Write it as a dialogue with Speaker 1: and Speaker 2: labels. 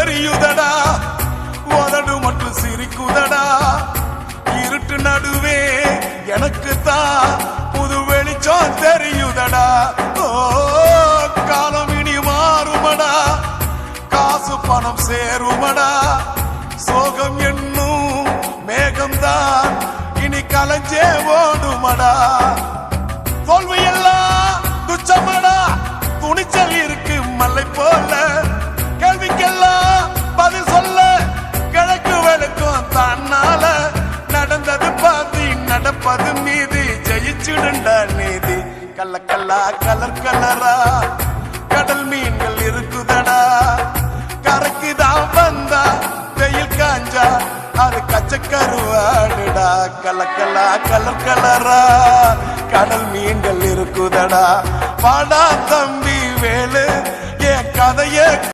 Speaker 1: தெரியுதடா, உதடு மட்டும் சிரிக்குதடா. இருட்டு நடுவே எனக்கு தான் புது வெளிச்சம் தெரியுதடா. ஓ காலம் இனி மாறுமடா, காசு பணம் சேருமடா. சோகம் என்னும் மேகம்தான் இனி கலஞ்சே ஓடுமடா. தோல்வியெல்லாம் துச்சமடா, துணிச்சல் இருக்கு மலை போல. கேள்விக்கெல்லாம் பதில் சொல்ல கிழக்கு வெளுக்கும் தன்னால. நடந்தது பாதி நடப்பது மீதி, ஜெயிச்சுடுண்டா நீதி. கல்ல கல்லா கலர் கலரா கடல் மீன்கள் இருக்குதடா. கரைக்குதான் வந்தா வெயில் காஞ்சா அது கச்சக்கருவாடுடா. கலக்கல்லா கலர் கலரா கடல் மீன்கள் இருக்குதடா. பாடா தம்பி வேலு என் கதைய